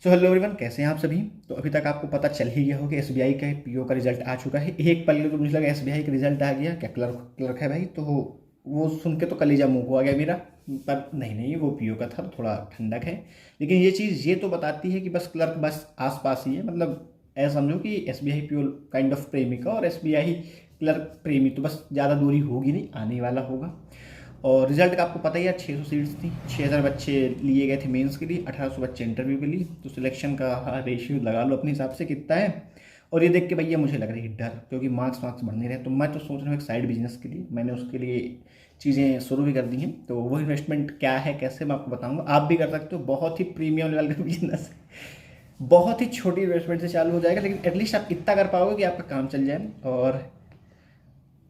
So hello everyone, कैसे हैं आप सभी। तो अभी तक आपको पता चल ही गया होगा कि एसबीआई का पीओ का रिजल्ट आ चुका है। एक पल तो मुझे लगा एसबीआई का रिजल्ट आ गया, क्या क्लर्क क्लर्क है भाई। तो वो सुन के तो कलेजा मुंह को आ गया मेरा। पर नहीं नहीं, वो पीओ का था, थोड़ा ठंडक है। लेकिन ये चीज़ ये तो बताती है कि बस क्लर्क बस आस पास ही है। मतलब ऐसा समझो कि एसबीआई पीओ काइंड ऑफ प्रेमिका और एसबीआई क्लर्क प्रेमी, तो बस ज़्यादा दूरी होगी नहीं, आने वाला होगा। और रिजल्ट का आपको पता ही है, 600 सीट्स थी, 6000 बच्चे लिए गए थे मेंस के लिए, 1800 बच्चे इंटरव्यू के लिए। तो सिलेक्शन का रेशियो लगा लो अपने हिसाब से कितना है। और ये देख के भैया मुझे लग रही है डर, क्योंकि मार्क्स मार्क्स बढ़ नहीं रहे। तो मैं तो सोच रहा हूँ एक साइड बिजनेस के लिए, मैंने उसके लिए चीज़ें शुरू भी कर दी हैं। तो वो इन्वेस्टमेंट क्या है कैसे मैं आपको बताऊंगा, आप भी कर सकते हो। बहुत ही प्रीमियम लेवल का बिजनेस है, बहुत ही छोटी इन्वेस्टमेंट से चालू हो जाएगा, लेकिन एटलीस्ट आप इतना कर पाओगे कि आपका काम चल जाए। और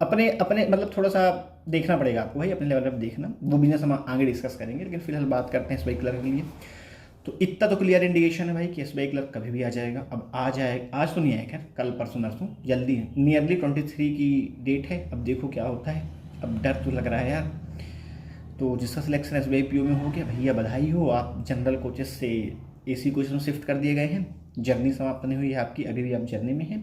अपने अपने मतलब थोड़ा सा देखना पड़ेगा आपको भाई, अपने लेवल पर देखना। वो बिजनेस हम आगे डिस्कस करेंगे, लेकिन फिलहाल बात करते हैं एस क्लर्क के लिए। तो इतना तो क्लियर इंडिकेशन है भाई कि एस क्लर्क कभी भी आ जाएगा। अब आ जाए, आज तो नहीं आया खैर, कल परसों नरसों जल्दी है, नियरली 23 की डेट है। अब देखो क्या होता है। अब डर तो लग रहा है यार। तो जिसका सिलेक्शन एस पीओ में हो गया भैया, बधाई हो, आप जनरल कोचेस से एसी कोचेस में शिफ्ट कर दिए गए हैं। जर्नी समाप्त नहीं हुई है आपकी, अभी भी आप जर्नी में हैं।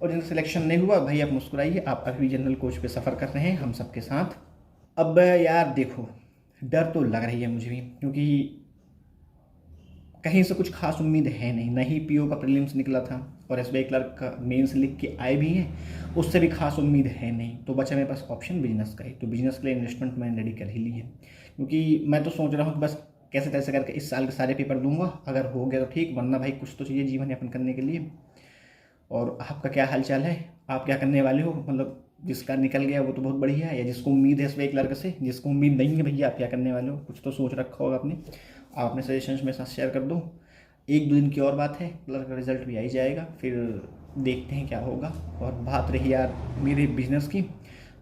और जिनका सिलेक्शन नहीं हुआ भाई, आप मुस्कुराइए, आप अभी भी जनरल कोच पे सफ़र कर रहे हैं हम सबके साथ। अब यार देखो, डर तो लग रही है मुझे भी, क्योंकि कहीं से कुछ खास उम्मीद है नहीं। नहीं पीओ का प्रीलिम्स निकला था और एसबीआई क्लर्क का मेंस लिख के आए भी हैं, उससे भी खास उम्मीद है नहीं। तो बचा मेरे पास ऑप्शन बिजनेस का ही। तो बिजनेस के लिए इन्वेस्टमेंट मैंने रेडी कर ही ली है, क्योंकि मैं तो सोच रहा हूँ कि बस कैसे तैसे करके इस साल के सारे पेपर दूंगा। अगर हो गया तो ठीक, वरना भाई कुछ तो चाहिए जीवन यापन करने के लिए। और आपका क्या हाल चाल है, आप क्या करने वाले हो। मतलब जिसका निकल गया वो तो बहुत बढ़िया है, या जिसको उम्मीद है एसबीआई क्लर्क से, जिसको उम्मीद नहीं है भैया, आप क्या करने वाले हो, कुछ तो सोच रखा होगा आपने। आप अपने सजेशंस मेरे साथ शेयर कर दो। एक दो दिन की और बात है, क्लर्क का रिजल्ट भी आ ही जाएगा, फिर देखते हैं क्या होगा। और बात रही यार मेरे बिजनेस की,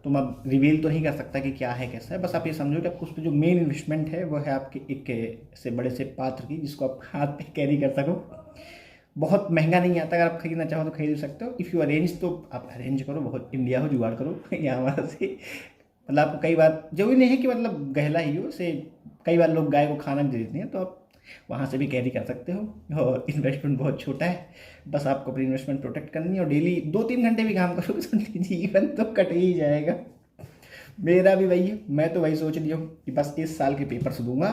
तो मैं रिवील तो नहीं कर सकता कि क्या है कैसा है। बस आप ये समझो कि आपको उस पर जो मेन इन्वेस्टमेंट है वो है आपके एक ऐसे बड़े से पात्र की, जिसको आप हाथ पे कैरी कर सको। बहुत महंगा नहीं आता, अगर आप खरीदना चाहो तो खरीद सकते हो। इफ़ यू अरेंज, तो आप अरेंज करो, बहुत इंडिया हो जुगाड़ करो यहाँ वहाँ से। मतलब आपको कई बार जरूरी नहीं है कि मतलब गहला ही हो से, कई बार लोग गाय को खाना भी दे देते हैं, तो आप वहाँ से भी कैरी कर सकते हो। और इन्वेस्टमेंट बहुत छोटा है, बस आपको अपनी इन्वेस्टमेंट प्रोटेक्ट करनी है। और डेली 2-3 घंटे भी काम करोगे तो जीवन तो कट ही जाएगा। मेरा भी वही है, मैं तो वही सोच लिया हूँ कि बस इस साल के पेपर्स दूंगा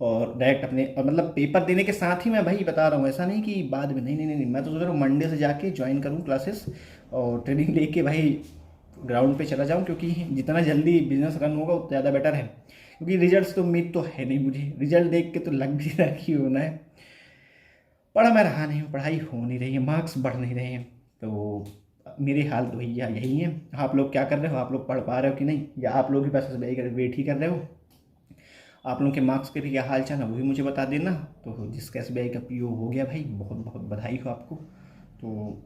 और डायरेक्ट अपने, और मतलब पेपर देने के साथ ही मैं भाई बता रहा हूँ, ऐसा नहीं कि बाद में, नहीं नहीं नहीं, मैं तो सोच रहा हूँ मंडे से जाके ज्वाइन करूँ क्लासेस और ट्रेनिंग लेके भाई ग्राउंड पे चला जाऊँ। क्योंकि जितना जल्दी बिजनेस रन होगा उतना ज़्यादा बेटर है। क्योंकि रिजल्ट तो उम्मीद तो है नहीं मुझे, रिजल्ट देख के तो लग भी रहा कि होना है। पढ़ा मैं रहा नहीं हूँ, पढ़ाई हो नहीं रही है, मार्क्स बढ़ नहीं रहे हैं। तो मेरे हाल तो भैया यही है। आप लोग क्या कर रहे हो, आप लोग पढ़ पा रहे हो कि नहीं, या आप लोग भी बस वेट ही कर रहे हो। आप लोगों के मार्क्स के भी क्या हाल चाल है वो भी मुझे बता देना। तो जिसका एसबीआई का पीओ हो गया भाई, बहुत बहुत बधाई हो आपको। तो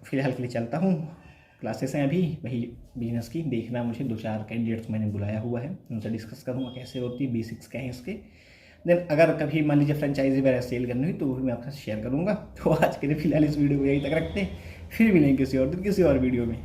फिलहाल के लिए चलता हूँ, क्लासेस हैं अभी वही बिजनेस की, देखना मुझे 2-4 कैंडिडेट्स मैंने बुलाया हुआ है, उनसे डिस्कस करूँगा कैसे होती है, बेसिक्स क्या है इसके। देन अगर कभी मान लीजिए फ्रेंचाइजी वगैरह सेल करनी हुई तो वो भी मैं आपके साथ शेयर करूँगा। तो आज के लिए फिलहाल इस वीडियो को यहीं तक रखते हैं, फिर मिलेंगे किसी और दिन किसी और वीडियो में।